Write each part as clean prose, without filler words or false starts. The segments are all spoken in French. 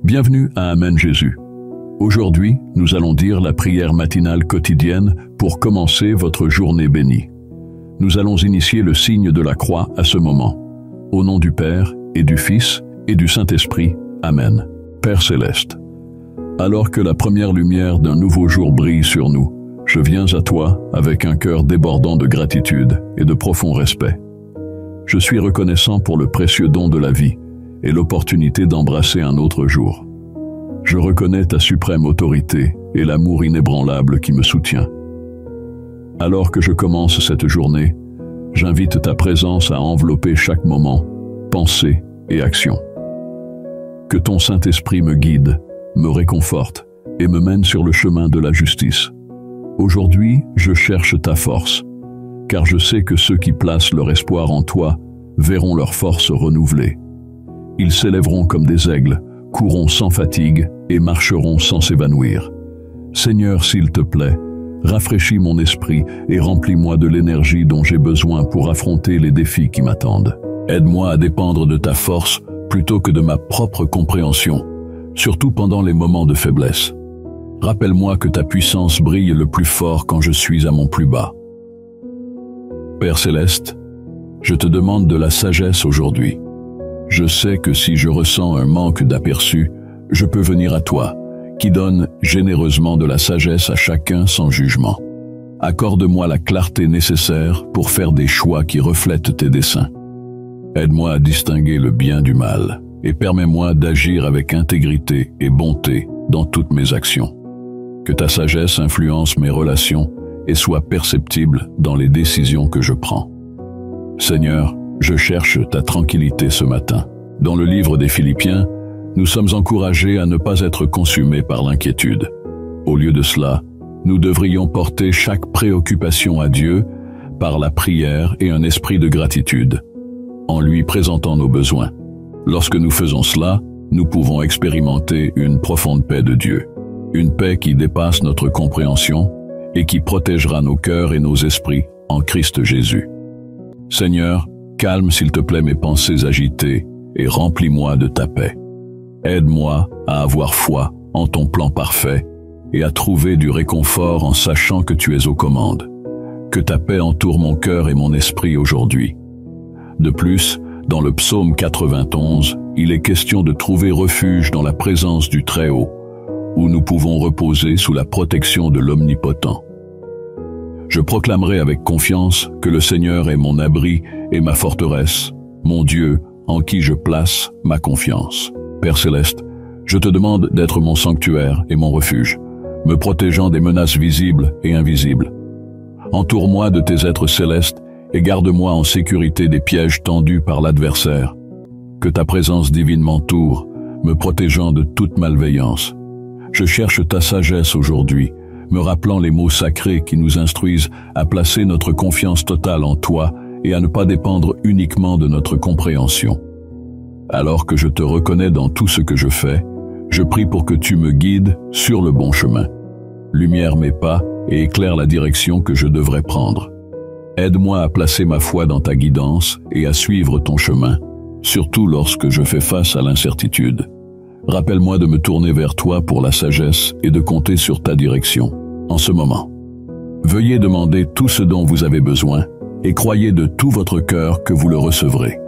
Bienvenue à Amen Jésus. Aujourd'hui, nous allons dire la prière matinale quotidienne pour commencer votre journée bénie. Nous allons initier le signe de la croix à ce moment. Au nom du Père, et du Fils, et du Saint-Esprit. Amen. Père céleste, alors que la première lumière d'un nouveau jour brille sur nous, je viens à toi avec un cœur débordant de gratitude et de profond respect. Je suis reconnaissant pour le précieux don de la vie et l'opportunité d'embrasser un autre jour. Je reconnais ta suprême autorité et l'amour inébranlable qui me soutient. Alors que je commence cette journée, j'invite ta présence à envelopper chaque moment, pensée et action. Que ton Saint-Esprit me guide, me réconforte et me mène sur le chemin de la justice. Aujourd'hui, je cherche ta force, car je sais que ceux qui placent leur espoir en toi verront leur force renouvelée. Ils s'élèveront comme des aigles, courront sans fatigue et marcheront sans s'évanouir. Seigneur, s'il te plaît, rafraîchis mon esprit et remplis-moi de l'énergie dont j'ai besoin pour affronter les défis qui m'attendent. Aide-moi à dépendre de ta force plutôt que de ma propre compréhension, surtout pendant les moments de faiblesse. Rappelle-moi que ta puissance brille le plus fort quand je suis à mon plus bas. Père céleste, je te demande de la sagesse aujourd'hui. Je sais que si je ressens un manque d'aperçu, je peux venir à toi, qui donne généreusement de la sagesse à chacun sans jugement. Accorde-moi la clarté nécessaire pour faire des choix qui reflètent tes desseins. Aide-moi à distinguer le bien du mal et permets-moi d'agir avec intégrité et bonté dans toutes mes actions. Que ta sagesse influence mes relations et soit perceptible dans les décisions que je prends. Seigneur, je cherche ta tranquillité ce matin. Dans le livre des Philippiens, nous sommes encouragés à ne pas être consumés par l'inquiétude. Au lieu de cela, nous devrions porter chaque préoccupation à Dieu par la prière et un esprit de gratitude, en lui présentant nos besoins. Lorsque nous faisons cela, nous pouvons expérimenter une profonde paix de Dieu, une paix qui dépasse notre compréhension et qui protégera nos cœurs et nos esprits en Christ Jésus. Seigneur, calme s'il te plaît mes pensées agitées et remplis-moi de ta paix. Aide-moi à avoir foi en ton plan parfait et à trouver du réconfort en sachant que tu es aux commandes. Que ta paix entoure mon cœur et mon esprit aujourd'hui. De plus, dans le psaume 91, il est question de trouver refuge dans la présence du Très-Haut, où nous pouvons reposer sous la protection de l'Omnipotent. Je proclamerai avec confiance que le Seigneur est mon abri et ma forteresse, mon Dieu en qui je place ma confiance. Père céleste, je te demande d'être mon sanctuaire et mon refuge, me protégeant des menaces visibles et invisibles. Entoure-moi de tes êtres célestes et garde-moi en sécurité des pièges tendus par l'adversaire. Que ta présence divine m'entoure, me protégeant de toute malveillance. Je cherche ta sagesse aujourd'hui, me rappelant les mots sacrés qui nous instruisent à placer notre confiance totale en toi et à ne pas dépendre uniquement de notre compréhension. Alors que je te reconnais dans tout ce que je fais, je prie pour que tu me guides sur le bon chemin. Lumière mes pas et éclaire la direction que je devrais prendre. Aide-moi à placer ma foi dans ta guidance et à suivre ton chemin, surtout lorsque je fais face à l'incertitude. Rappelle-moi de me tourner vers toi pour la sagesse et de compter sur ta direction en ce moment. Veuillez demander tout ce dont vous avez besoin et croyez de tout votre cœur que vous le recevrez.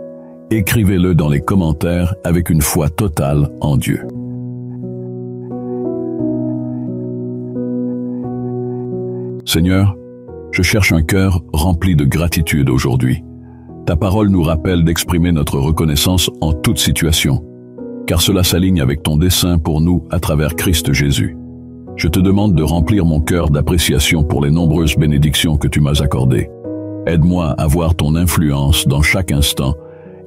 Écrivez-le dans les commentaires avec une foi totale en Dieu. Seigneur, je cherche un cœur rempli de gratitude aujourd'hui. Ta parole nous rappelle d'exprimer notre reconnaissance en toute situation, car cela s'aligne avec ton dessein pour nous à travers Christ Jésus. Je te demande de remplir mon cœur d'appréciation pour les nombreuses bénédictions que tu m'as accordées. Aide-moi à voir ton influence dans chaque instant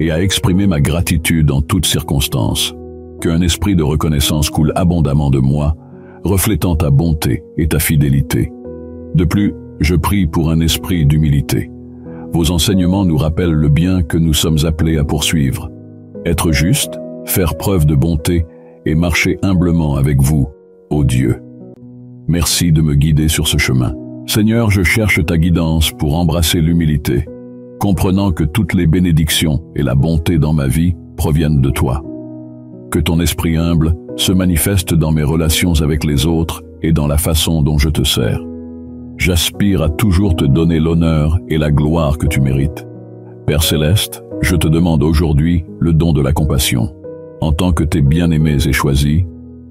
et à exprimer ma gratitude en toutes circonstances. Qu'un esprit de reconnaissance coule abondamment de moi, reflétant ta bonté et ta fidélité. De plus, je prie pour un esprit d'humilité. Vos enseignements nous rappellent le bien que nous sommes appelés à poursuivre. Être juste, faire preuve de bonté et marcher humblement avec vous, ô Dieu. Merci de me guider sur ce chemin. Seigneur, je cherche ta guidance pour embrasser l'humilité, comprenant que toutes les bénédictions et la bonté dans ma vie proviennent de toi. Que ton esprit humble se manifeste dans mes relations avec les autres et dans la façon dont je te sers. J'aspire à toujours te donner l'honneur et la gloire que tu mérites. Père Céleste, je te demande aujourd'hui le don de la compassion. En tant que tes bien-aimés et choisis,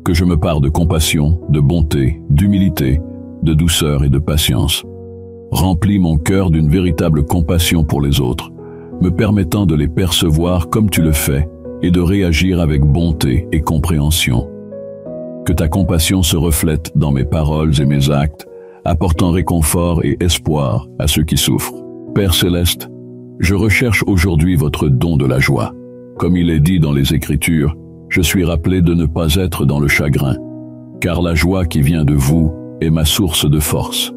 que je me pare de compassion, de bonté, d'humilité, de douceur et de patience. Remplis mon cœur d'une véritable compassion pour les autres, me permettant de les percevoir comme tu le fais et de réagir avec bonté et compréhension. Que ta compassion se reflète dans mes paroles et mes actes, apportant réconfort et espoir à ceux qui souffrent. Père Céleste, je recherche aujourd'hui votre don de la joie. Comme il est dit dans les Écritures, je suis rappelé de ne pas être dans le chagrin, car la joie qui vient de vous est ma source de force.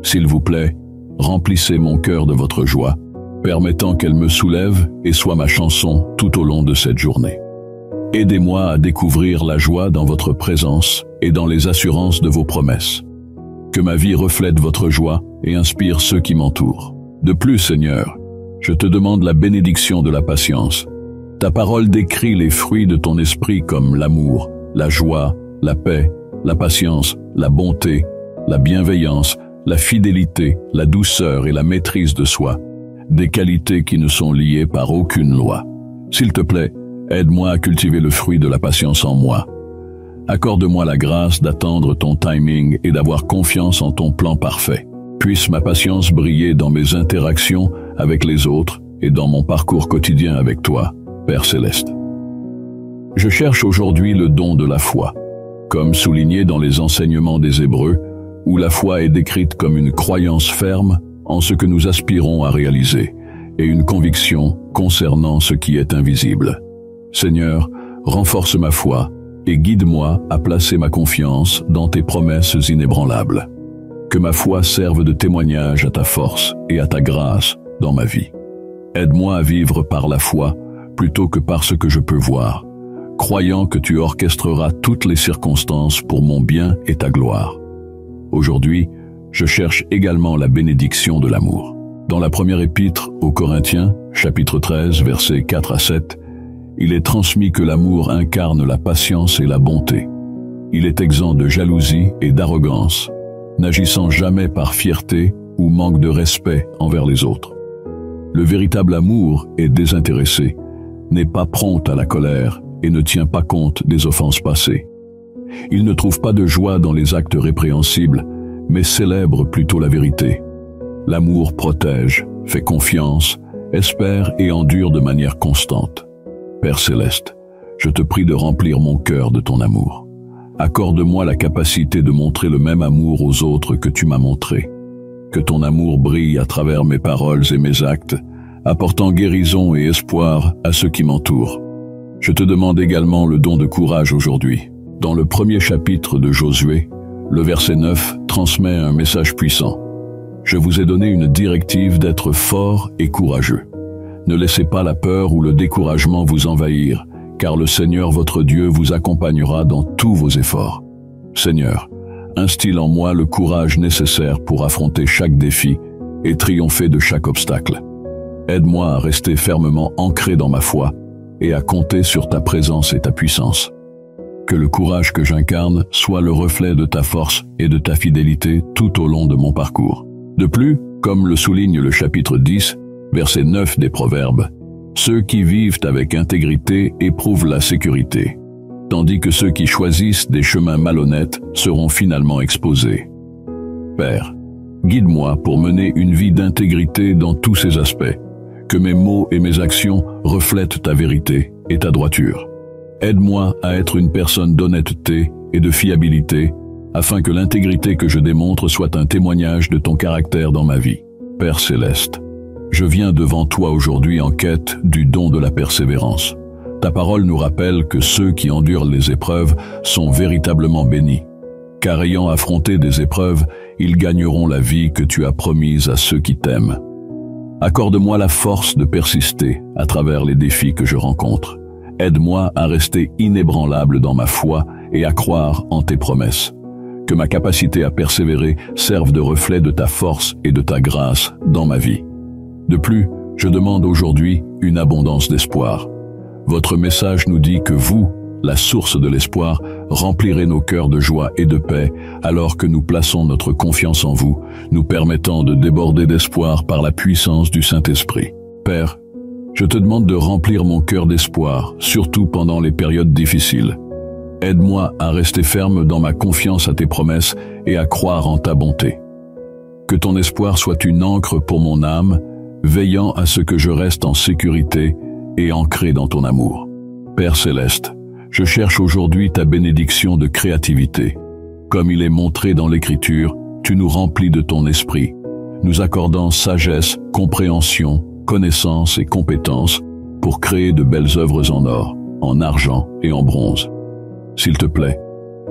S'il vous plaît, remplissez mon cœur de votre joie, permettant qu'elle me soulève et soit ma chanson tout au long de cette journée. Aidez-moi à découvrir la joie dans votre présence et dans les assurances de vos promesses. Que ma vie reflète votre joie et inspire ceux qui m'entourent. De plus, Seigneur, je te demande la bénédiction de la patience. Ta parole décrit les fruits de ton esprit comme l'amour, la joie, la paix, la patience, la bonté, la bienveillance, la fidélité, la douceur et la maîtrise de soi, des qualités qui ne sont liées par aucune loi. S'il te plaît, aide-moi à cultiver le fruit de la patience en moi. Accorde-moi la grâce d'attendre ton timing et d'avoir confiance en ton plan parfait. Puisse ma patience briller dans mes interactions avec les autres et dans mon parcours quotidien avec toi, Père Céleste. Je cherche aujourd'hui le don de la foi, comme souligné dans les enseignements des Hébreux, où la foi est décrite comme une croyance ferme en ce que nous aspirons à réaliser, et une conviction concernant ce qui est invisible. Seigneur, renforce ma foi et guide-moi à placer ma confiance dans tes promesses inébranlables. Que ma foi serve de témoignage à ta force et à ta grâce dans ma vie. Aide-moi à vivre par la foi plutôt que par ce que je peux voir, croyant que tu orchestreras toutes les circonstances pour mon bien et ta gloire. Aujourd'hui, je cherche également la bénédiction de l'amour. Dans la première épître aux Corinthiens, chapitre 13, versets 4 à 7, il est transmis que l'amour incarne la patience et la bonté. Il est exempt de jalousie et d'arrogance, n'agissant jamais par fierté ou manque de respect envers les autres. Le véritable amour est désintéressé, n'est pas prompt à la colère et ne tient pas compte des offenses passées. Il ne trouve pas de joie dans les actes répréhensibles, mais célèbre plutôt la vérité. L'amour protège, fait confiance, espère et endure de manière constante. Père Céleste, je te prie de remplir mon cœur de ton amour. Accorde-moi la capacité de montrer le même amour aux autres que tu m'as montré. Que ton amour brille à travers mes paroles et mes actes, apportant guérison et espoir à ceux qui m'entourent. Je te demande également le don de courage aujourd'hui. Dans le premier chapitre de Josué, le verset 9 transmet un message puissant. Je vous ai donné une directive d'être fort et courageux. Ne laissez pas la peur ou le découragement vous envahir, car le Seigneur votre Dieu vous accompagnera dans tous vos efforts. Seigneur, instille en moi le courage nécessaire pour affronter chaque défi et triompher de chaque obstacle. Aide-moi à rester fermement ancré dans ma foi et à compter sur ta présence et ta puissance. Que le courage que j'incarne soit le reflet de ta force et de ta fidélité tout au long de mon parcours. De plus, comme le souligne le chapitre 10, verset 9 des Proverbes, ceux qui vivent avec intégrité éprouvent la sécurité, tandis que ceux qui choisissent des chemins malhonnêtes seront finalement exposés. Père, guide-moi pour mener une vie d'intégrité dans tous ses aspects, que mes mots et mes actions reflètent ta vérité et ta droiture. Aide-moi à être une personne d'honnêteté et de fiabilité, afin que l'intégrité que je démontre soit un témoignage de ton caractère dans ma vie. Père Céleste, je viens devant toi aujourd'hui en quête du don de la persévérance. Ta parole nous rappelle que ceux qui endurent les épreuves sont véritablement bénis, car ayant affronté des épreuves, ils gagneront la vie que tu as promise à ceux qui t'aiment. Accorde-moi la force de persister à travers les défis que je rencontre. Aide-moi à rester inébranlable dans ma foi et à croire en tes promesses. Que ma capacité à persévérer serve de reflet de ta force et de ta grâce dans ma vie. De plus, je demande aujourd'hui une abondance d'espoir. Votre message nous dit que vous, la source de l'espoir, remplirez nos cœurs de joie et de paix alors que nous plaçons notre confiance en vous, nous permettant de déborder d'espoir par la puissance du Saint-Esprit. Père, je te demande de remplir mon cœur d'espoir, surtout pendant les périodes difficiles. Aide-moi à rester ferme dans ma confiance à tes promesses et à croire en ta bonté. Que ton espoir soit une ancre pour mon âme, veillant à ce que je reste en sécurité et ancré dans ton amour. Père céleste, je cherche aujourd'hui ta bénédiction de créativité. Comme il est montré dans l'Écriture, tu nous remplis de ton esprit, nous accordant sagesse, compréhension, connaissance et compétence pour créer de belles œuvres en or, en argent et en bronze. S'il te plaît,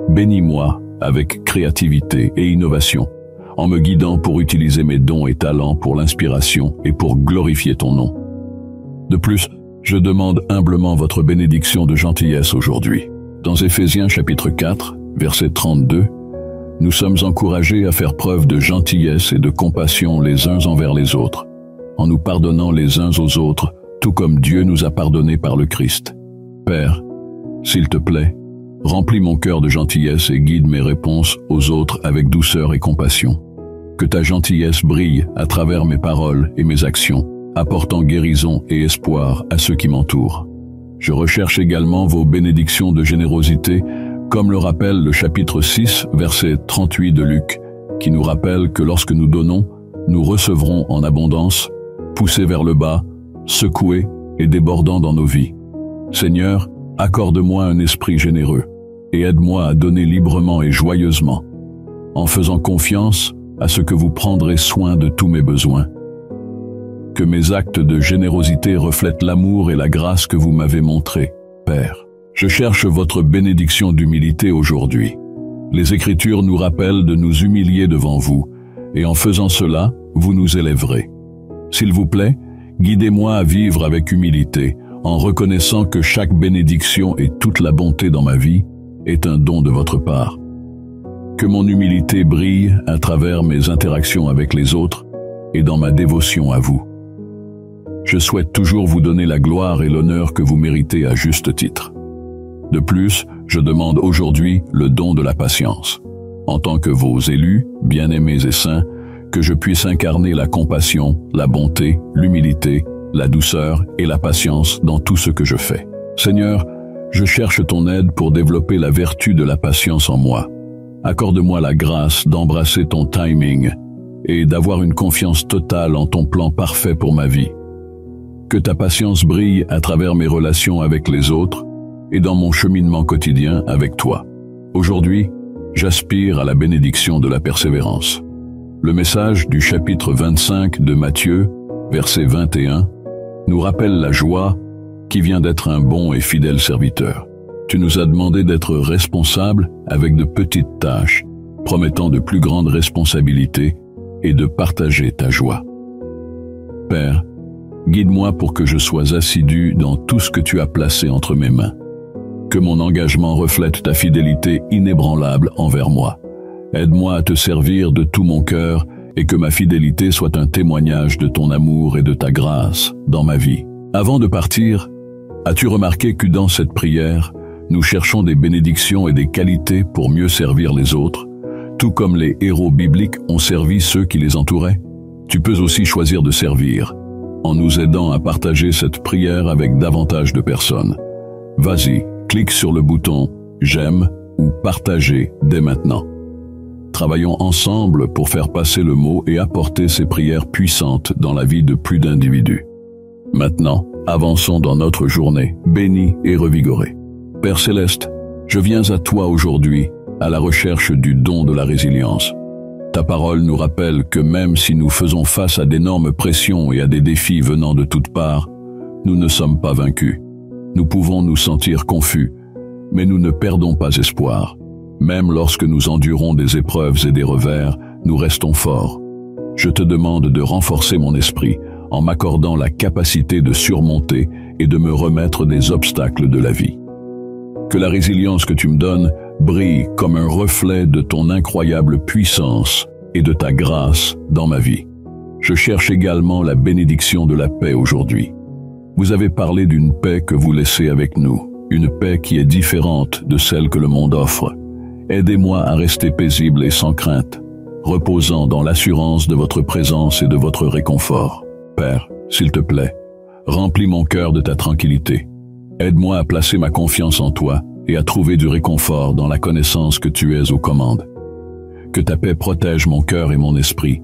bénis-moi avec créativité et innovation, en me guidant pour utiliser mes dons et talents pour l'inspiration et pour glorifier ton nom. De plus, je demande humblement votre bénédiction de gentillesse aujourd'hui. Dans Éphésiens chapitre 4, verset 32, nous sommes encouragés à faire preuve de gentillesse et de compassion les uns envers les autres, en nous pardonnant les uns aux autres, tout comme Dieu nous a pardonnés par le Christ. Père, s'il te plaît, remplis mon cœur de gentillesse et guide mes réponses aux autres avec douceur et compassion. Que ta gentillesse brille à travers mes paroles et mes actions, apportant guérison et espoir à ceux qui m'entourent. Je recherche également vos bénédictions de générosité, comme le rappelle le chapitre 6, verset 38 de Luc, qui nous rappelle que lorsque nous donnons, nous recevrons en abondance, poussés vers le bas, secoués et débordant dans nos vies. Seigneur, accorde-moi un esprit généreux et aide-moi à donner librement et joyeusement, en faisant confiance à ce que vous prendrez soin de tous mes besoins. Que mes actes de générosité reflètent l'amour et la grâce que vous m'avez montrés, Père. Je cherche votre bénédiction d'humilité aujourd'hui. Les Écritures nous rappellent de nous humilier devant vous, et en faisant cela, vous nous élèverez. S'il vous plaît, guidez-moi à vivre avec humilité, en reconnaissant que chaque bénédiction et toute la bonté dans ma vie est un don de votre part. Que mon humilité brille à travers mes interactions avec les autres et dans ma dévotion à vous. Je souhaite toujours vous donner la gloire et l'honneur que vous méritez à juste titre. De plus, je demande aujourd'hui le don de la patience. En tant que vos élus, bien-aimés et saints, que je puisse incarner la compassion, la bonté, l'humilité, la douceur et la patience dans tout ce que je fais. Seigneur, je cherche ton aide pour développer la vertu de la patience en moi. Accorde-moi la grâce d'embrasser ton timing et d'avoir une confiance totale en ton plan parfait pour ma vie. Que ta patience brille à travers mes relations avec les autres et dans mon cheminement quotidien avec toi. Aujourd'hui, j'aspire à la bénédiction de la persévérance. Le message du chapitre 25 de Matthieu, verset 21, nous rappelle la joie qui vient d'être un bon et fidèle serviteur. Tu nous as demandé d'être responsables avec de petites tâches, promettant de plus grandes responsabilités et de partager ta joie. Père, guide-moi pour que je sois assidu dans tout ce que tu as placé entre mes mains. Que mon engagement reflète ta fidélité inébranlable envers moi. Aide-moi à te servir de tout mon cœur et que ma fidélité soit un témoignage de ton amour et de ta grâce dans ma vie. Avant de partir, as-tu remarqué que dans cette prière, nous cherchons des bénédictions et des qualités pour mieux servir les autres, tout comme les héros bibliques ont servi ceux qui les entouraient? Tu peux aussi choisir de servir, en nous aidant à partager cette prière avec davantage de personnes. Vas-y, clique sur le bouton « J'aime » ou « Partager » dès maintenant. Travaillons ensemble pour faire passer le mot et apporter ces prières puissantes dans la vie de plus d'individus. Maintenant, avançons dans notre journée, bénis et revigorés. Père Céleste, je viens à toi aujourd'hui, à la recherche du don de la résilience. Ta parole nous rappelle que même si nous faisons face à d'énormes pressions et à des défis venant de toutes parts, nous ne sommes pas vaincus. Nous pouvons nous sentir confus, mais nous ne perdons pas espoir. Même lorsque nous endurons des épreuves et des revers, nous restons forts. Je te demande de renforcer mon esprit en m'accordant la capacité de surmonter et de me remettre des obstacles de la vie. Que la résilience que tu me donnes brille comme un reflet de ton incroyable puissance et de ta grâce dans ma vie. Je cherche également la bénédiction de la paix aujourd'hui. Vous avez parlé d'une paix que vous laissez avec nous, une paix qui est différente de celle que le monde offre. Aidez-moi à rester paisible et sans crainte, reposant dans l'assurance de votre présence et de votre réconfort. Père, s'il te plaît, remplis mon cœur de ta tranquillité. Aide-moi à placer ma confiance en toi et à trouver du réconfort dans la connaissance que tu es aux commandes. Que ta paix protège mon cœur et mon esprit,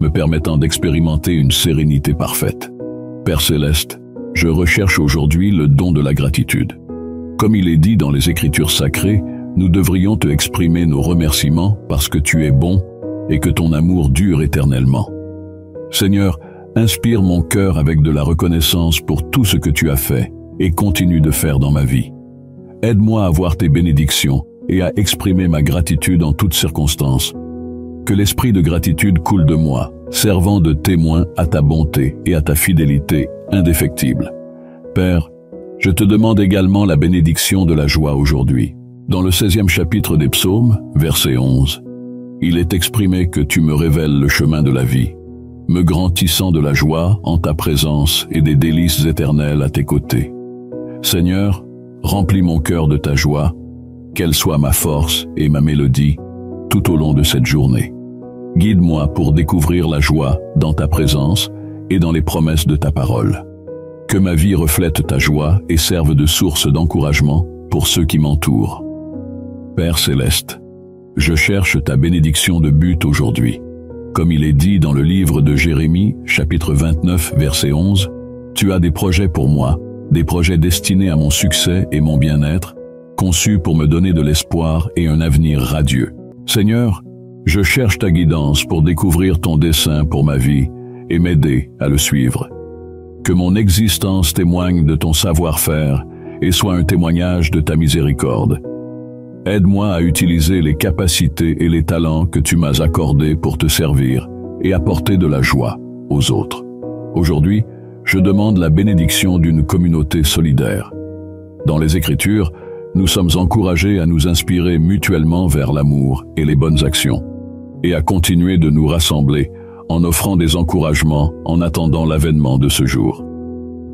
me permettant d'expérimenter une sérénité parfaite. Père céleste, je recherche aujourd'hui le don de la gratitude. Comme il est dit dans les Écritures sacrées, nous devrions te exprimer nos remerciements parce que tu es bon et que ton amour dure éternellement. Seigneur, inspire mon cœur avec de la reconnaissance pour tout ce que tu as fait et continue de faire dans ma vie. Aide-moi à voir tes bénédictions et à exprimer ma gratitude en toutes circonstances. Que l'esprit de gratitude coule de moi, servant de témoin à ta bonté et à ta fidélité indéfectible. Père, je te demande également la bénédiction de la joie aujourd'hui. Dans le 16e chapitre des Psaumes, verset 11, il est exprimé que tu me révèles le chemin de la vie, me grandissant de la joie en ta présence et des délices éternelles à tes côtés. Seigneur, remplis mon cœur de ta joie, qu'elle soit ma force et ma mélodie tout au long de cette journée. Guide-moi pour découvrir la joie dans ta présence et dans les promesses de ta parole. Que ma vie reflète ta joie et serve de source d'encouragement pour ceux qui m'entourent. Père céleste, je cherche ta bénédiction de but aujourd'hui. Comme il est dit dans le livre de Jérémie, chapitre 29, verset 11, « Tu as des projets pour moi, des projets destinés à mon succès et mon bien-être, conçus pour me donner de l'espoir et un avenir radieux. Seigneur, je cherche ta guidance pour découvrir ton dessein pour ma vie et m'aider à le suivre. Que mon existence témoigne de ton savoir-faire et soit un témoignage de ta miséricorde. Aide-moi à utiliser les capacités et les talents que tu m'as accordés pour te servir et apporter de la joie aux autres. Aujourd'hui, je demande la bénédiction d'une communauté solidaire. Dans les Écritures, nous sommes encouragés à nous inspirer mutuellement vers l'amour et les bonnes actions, et à continuer de nous rassembler en offrant des encouragements en attendant l'avènement de ce jour.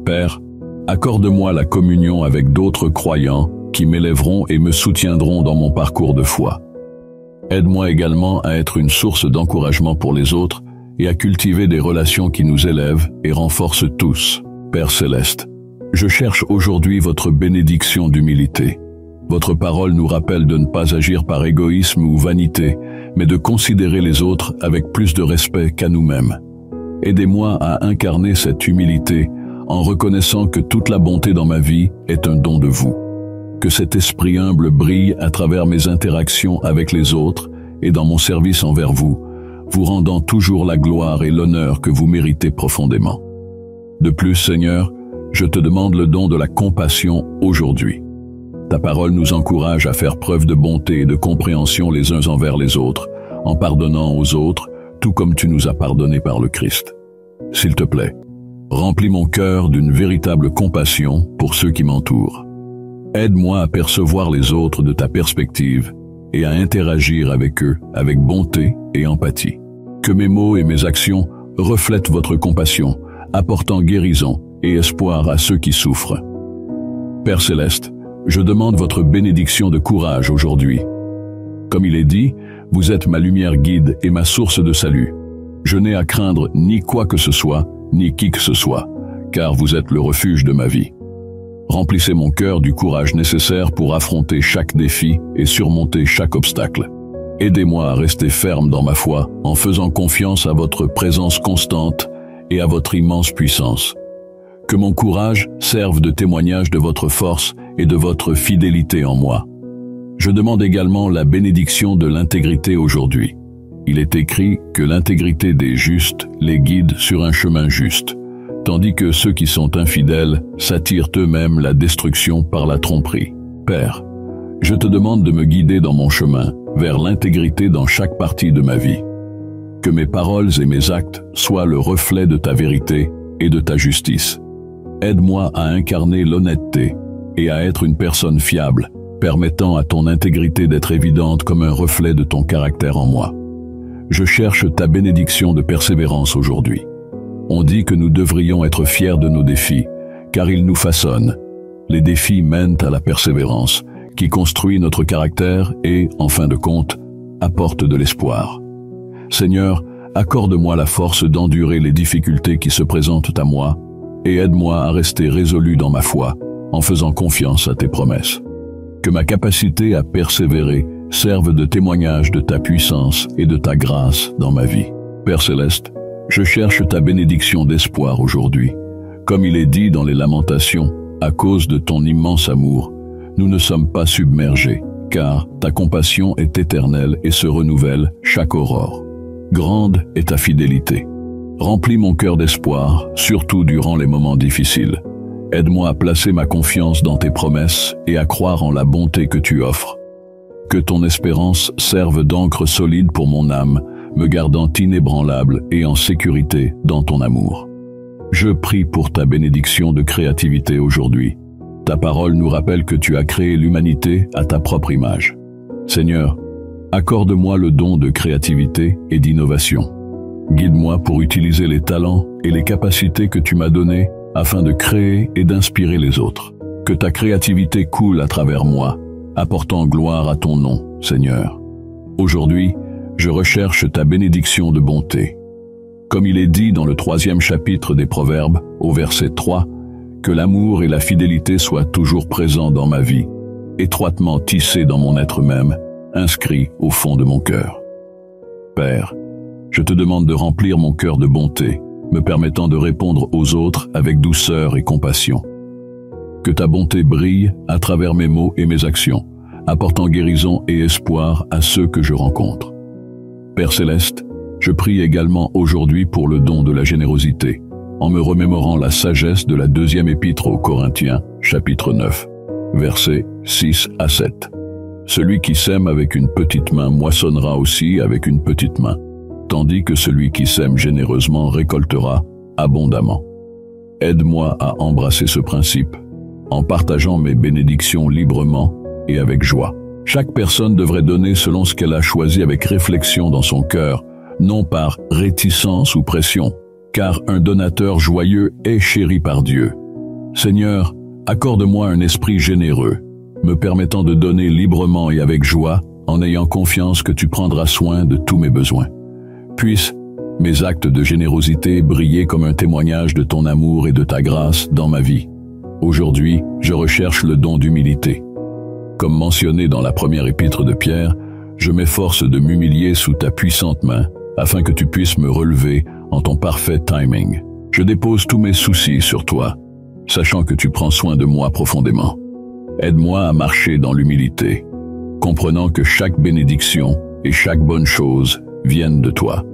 Père, accorde-moi la communion avec d'autres croyants qui m'élèveront et me soutiendront dans mon parcours de foi. Aide-moi également à être une source d'encouragement pour les autres et à cultiver des relations qui nous élèvent et renforcent tous. Père céleste, je cherche aujourd'hui votre bénédiction d'humilité. Votre parole nous rappelle de ne pas agir par égoïsme ou vanité, mais de considérer les autres avec plus de respect qu'à nous-mêmes. Aidez-moi à incarner cette humilité en reconnaissant que toute la bonté dans ma vie est un don de vous. Que cet esprit humble brille à travers mes interactions avec les autres et dans mon service envers vous, vous rendant toujours la gloire et l'honneur que vous méritez profondément. De plus, Seigneur, je te demande le don de la compassion aujourd'hui. Ta parole nous encourage à faire preuve de bonté et de compréhension les uns envers les autres, en pardonnant aux autres, tout comme tu nous as pardonné par le Christ. S'il te plaît, remplis mon cœur d'une véritable compassion pour ceux qui m'entourent. Aide-moi à percevoir les autres de ta perspective et à interagir avec eux avec bonté et empathie. Que mes mots et mes actions reflètent votre compassion, apportant guérison et espoir à ceux qui souffrent. Père céleste, je demande votre bénédiction de courage aujourd'hui. Comme il est dit, vous êtes ma lumière guide et ma source de salut. Je n'ai à craindre ni quoi que ce soit, ni qui que ce soit, car vous êtes le refuge de ma vie. Remplissez mon cœur du courage nécessaire pour affronter chaque défi et surmonter chaque obstacle. Aidez-moi à rester ferme dans ma foi en faisant confiance à votre présence constante et à votre immense puissance. Que mon courage serve de témoignage de votre force et de votre fidélité en moi. Je demande également la bénédiction de l'intégrité aujourd'hui. Il est écrit que l'intégrité des justes les guide sur un chemin juste, tandis que ceux qui sont infidèles s'attirent eux-mêmes la destruction par la tromperie. Père, je te demande de me guider dans mon chemin, vers l'intégrité dans chaque partie de ma vie. Que mes paroles et mes actes soient le reflet de ta vérité et de ta justice. Aide-moi à incarner l'honnêteté et à être une personne fiable, permettant à ton intégrité d'être évidente comme un reflet de ton caractère en moi. Je cherche ta bénédiction de persévérance aujourd'hui. On dit que nous devrions être fiers de nos défis, car ils nous façonnent. Les défis mènent à la persévérance, qui construit notre caractère et, en fin de compte, apporte de l'espoir. Seigneur, accorde-moi la force d'endurer les difficultés qui se présentent à moi et aide-moi à rester résolu dans ma foi, en faisant confiance à tes promesses. Que ma capacité à persévérer serve de témoignage de ta puissance et de ta grâce dans ma vie. Père Céleste, je cherche ta bénédiction d'espoir aujourd'hui. Comme il est dit dans les Lamentations, à cause de ton immense amour, nous ne sommes pas submergés, car ta compassion est éternelle et se renouvelle chaque aurore. Grande est ta fidélité. Remplis mon cœur d'espoir, surtout durant les moments difficiles. Aide-moi à placer ma confiance dans tes promesses et à croire en la bonté que tu offres. Que ton espérance serve d'encre solide pour mon âme, me gardant inébranlable et en sécurité dans ton amour. Je prie pour ta bénédiction de créativité aujourd'hui. Ta parole nous rappelle que tu as créé l'humanité à ta propre image. Seigneur, accorde-moi le don de créativité et d'innovation. Guide-moi pour utiliser les talents et les capacités que tu m'as donnés afin de créer et d'inspirer les autres. Que ta créativité coule à travers moi, apportant gloire à ton nom, Seigneur. Aujourd'hui, je recherche ta bénédiction de bonté. Comme il est dit dans le 3e chapitre des Proverbes, au verset 3, que l'amour et la fidélité soient toujours présents dans ma vie, étroitement tissés dans mon être même, inscrits au fond de mon cœur. Père, je te demande de remplir mon cœur de bonté, me permettant de répondre aux autres avec douceur et compassion. Que ta bonté brille à travers mes mots et mes actions, apportant guérison et espoir à ceux que je rencontre. Père Céleste, je prie également aujourd'hui pour le don de la générosité, en me remémorant la sagesse de la 2e épître aux Corinthiens, chapitre 9, versets 6 à 7. Celui qui sème avec une petite main moissonnera aussi avec une petite main, tandis que celui qui sème généreusement récoltera abondamment. Aide-moi à embrasser ce principe, en partageant mes bénédictions librement et avec joie. Chaque personne devrait donner selon ce qu'elle a choisi avec réflexion dans son cœur, non par réticence ou pression, car un donateur joyeux est chéri par Dieu. Seigneur, accorde-moi un esprit généreux, me permettant de donner librement et avec joie, en ayant confiance que tu prendras soin de tous mes besoins. Puissent mes actes de générosité briller comme un témoignage de ton amour et de ta grâce dans ma vie. Aujourd'hui, je recherche le don d'humilité. Comme mentionné dans la 1re épître de Pierre, je m'efforce de m'humilier sous ta puissante main, afin que tu puisses me relever en ton parfait timing. Je dépose tous mes soucis sur toi, sachant que tu prends soin de moi profondément. Aide-moi à marcher dans l'humilité, comprenant que chaque bénédiction et chaque bonne chose viennent de toi.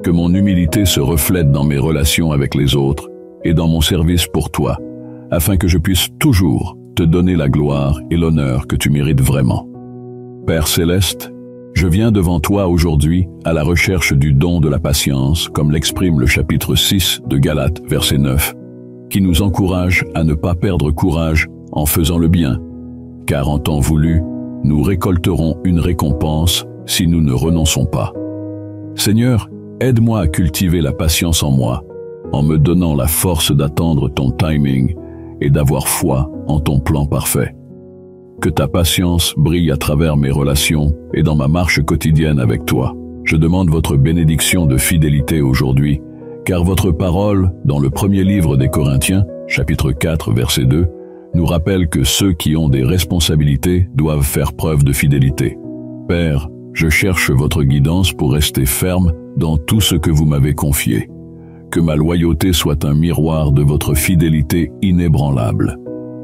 Que mon humilité se reflète dans mes relations avec les autres et dans mon service pour toi, afin que je puisse toujours te donner la gloire et l'honneur que tu mérites vraiment. Père Céleste, je viens devant toi aujourd'hui à la recherche du don de la patience, comme l'exprime le chapitre 6 de Galates, verset 9, qui nous encourage à ne pas perdre courage en faisant le bien, car en temps voulu, nous récolterons une récompense si nous ne renonçons pas. Seigneur, aide-moi à cultiver la patience en moi, en me donnant la force d'attendre ton timing et d'avoir foi en ton plan parfait. Que ta patience brille à travers mes relations et dans ma marche quotidienne avec toi. Je demande votre bénédiction de fidélité aujourd'hui, car votre parole, dans le 1er livre des Corinthiens, chapitre 4, verset 2, nous rappelle que ceux qui ont des responsabilités doivent faire preuve de fidélité. Père, je cherche votre guidance pour rester ferme dans tout ce que vous m'avez confié. Que ma loyauté soit un miroir de votre fidélité inébranlable.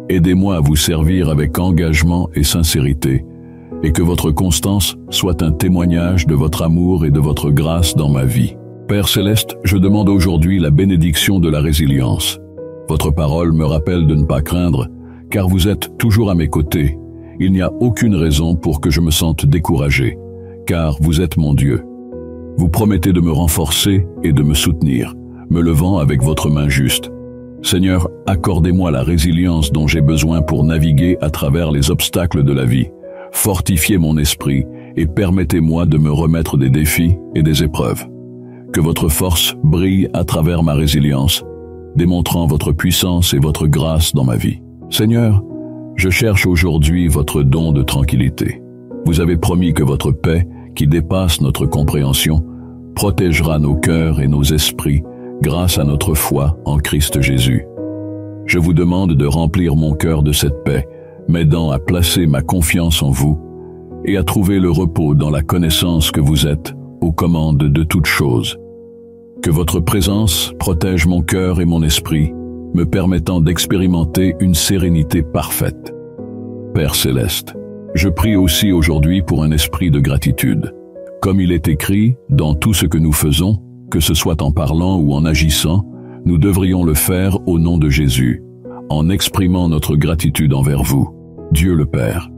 Aidez-moi à vous servir avec engagement et sincérité, et que votre constance soit un témoignage de votre amour et de votre grâce dans ma vie. Père Céleste, je demande aujourd'hui la bénédiction de la résilience. Votre parole me rappelle de ne pas craindre, car vous êtes toujours à mes côtés. Il n'y a aucune raison pour que je me sente découragé, car vous êtes mon Dieu. Vous promettez de me renforcer et de me soutenir, me levant avec votre main juste. Seigneur, accordez-moi la résilience dont j'ai besoin pour naviguer à travers les obstacles de la vie. Fortifiez mon esprit et permettez-moi de me remettre des défis et des épreuves. Que votre force brille à travers ma résilience, démontrant votre puissance et votre grâce dans ma vie. Seigneur, je cherche aujourd'hui votre don de tranquillité. Vous avez promis que votre paix, qui dépasse notre compréhension, protégera nos cœurs et nos esprits grâce à notre foi en Christ Jésus. Je vous demande de remplir mon cœur de cette paix, m'aidant à placer ma confiance en vous et à trouver le repos dans la connaissance que vous êtes aux commandes de toutes choses. Que votre présence protège mon cœur et mon esprit, me permettant d'expérimenter une sérénité parfaite. Père céleste, je prie aussi aujourd'hui pour un esprit de gratitude. Comme il est écrit, dans tout ce que nous faisons, que ce soit en parlant ou en agissant, nous devrions le faire au nom de Jésus, en exprimant notre gratitude envers vous, Dieu le Père.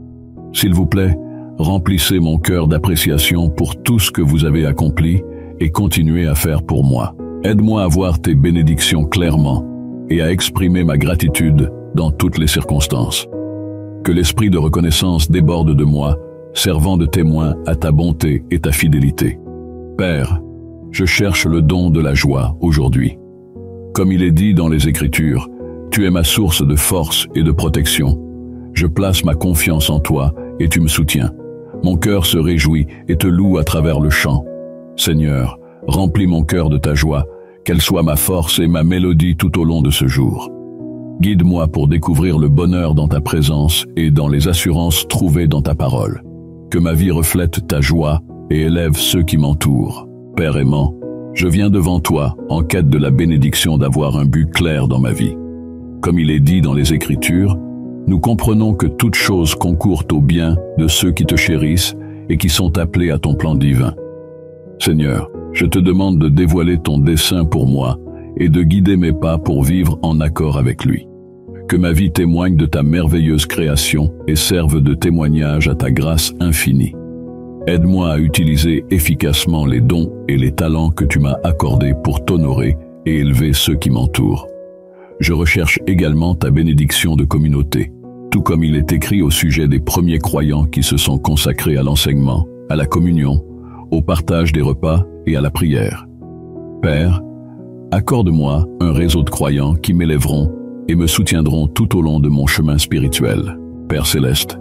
S'il vous plaît, remplissez mon cœur d'appréciation pour tout ce que vous avez accompli et continuez à faire pour moi. Aide-moi à voir tes bénédictions clairement et à exprimer ma gratitude dans toutes les circonstances. Que l'esprit de reconnaissance déborde de moi, servant de témoin à ta bonté et ta fidélité. Père, je cherche le don de la joie aujourd'hui. Comme il est dit dans les Écritures, tu es ma source de force et de protection. Je place ma confiance en toi et tu me soutiens. Mon cœur se réjouit et te loue à travers le chant. Seigneur, remplis mon cœur de ta joie, qu'elle soit ma force et ma mélodie tout au long de ce jour. Guide-moi pour découvrir le bonheur dans ta présence et dans les assurances trouvées dans ta parole. Que ma vie reflète ta joie et élève ceux qui m'entourent. Père aimant, je viens devant toi en quête de la bénédiction d'avoir un but clair dans ma vie. Comme il est dit dans les Écritures, nous comprenons que toutes choses concourent au bien de ceux qui te chérissent et qui sont appelés à ton plan divin. Seigneur, je te demande de dévoiler ton dessein pour moi et de guider mes pas pour vivre en accord avec lui. Que ma vie témoigne de ta merveilleuse création et serve de témoignage à ta grâce infinie. Aide-moi à utiliser efficacement les dons et les talents que tu m'as accordés pour t'honorer et élever ceux qui m'entourent. Je recherche également ta bénédiction de communauté, tout comme il est écrit au sujet des premiers croyants qui se sont consacrés à l'enseignement, à la communion, au partage des repas et à la prière. Père, accorde-moi un réseau de croyants qui m'élèveront et me soutiendront tout au long de mon chemin spirituel. Père céleste,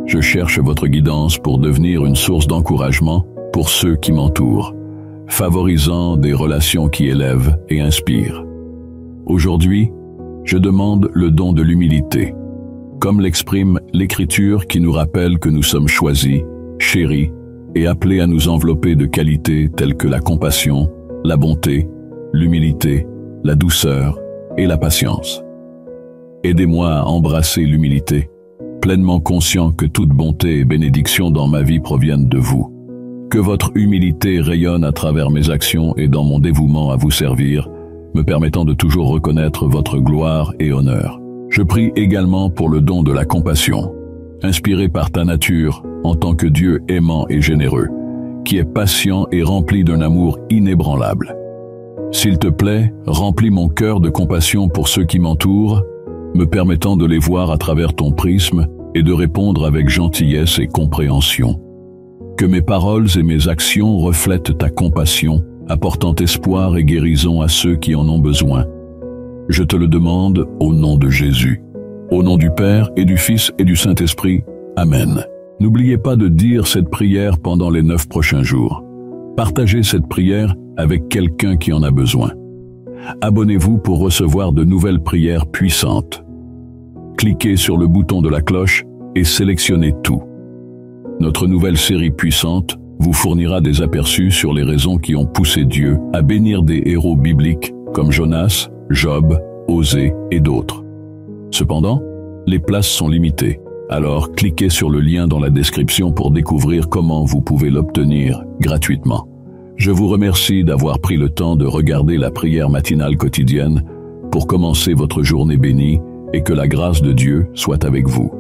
je cherche votre guidance pour devenir une source d'encouragement pour ceux qui m'entourent, favorisant des relations qui élèvent et inspirent. Aujourd'hui, je demande le don de l'humilité, comme l'exprime l'Écriture qui nous rappelle que nous sommes choisis, chéris et appelés à nous envelopper de qualités telles que la compassion, la bonté, l'humilité, la douceur et la patience. Aidez-moi à embrasser l'humilité, pleinement conscient que toute bonté et bénédiction dans ma vie proviennent de vous. Que votre humilité rayonne à travers mes actions et dans mon dévouement à vous servir, me permettant de toujours reconnaître votre gloire et honneur. Je prie également pour le don de la compassion, inspiré par ta nature en tant que Dieu aimant et généreux, qui est patient et rempli d'un amour inébranlable. S'il te plaît, remplis mon cœur de compassion pour ceux qui m'entourent, me permettant de les voir à travers ton prisme et de répondre avec gentillesse et compréhension. Que mes paroles et mes actions reflètent ta compassion, apportant espoir et guérison à ceux qui en ont besoin. Je te le demande au nom de Jésus. Au nom du Père et du Fils et du Saint-Esprit. Amen. N'oubliez pas de dire cette prière pendant les 9 prochains jours. Partagez cette prière avec quelqu'un qui en a besoin. Abonnez-vous pour recevoir de nouvelles prières puissantes. Cliquez sur le bouton de la cloche et sélectionnez tout. Notre nouvelle série puissante vous fournira des aperçus sur les raisons qui ont poussé Dieu à bénir des héros bibliques comme Jonas, Job, Osée et d'autres. Cependant, les places sont limitées, alors cliquez sur le lien dans la description pour découvrir comment vous pouvez l'obtenir gratuitement. Je vous remercie d'avoir pris le temps de regarder la prière matinale quotidienne pour commencer votre journée bénie et que la grâce de Dieu soit avec vous.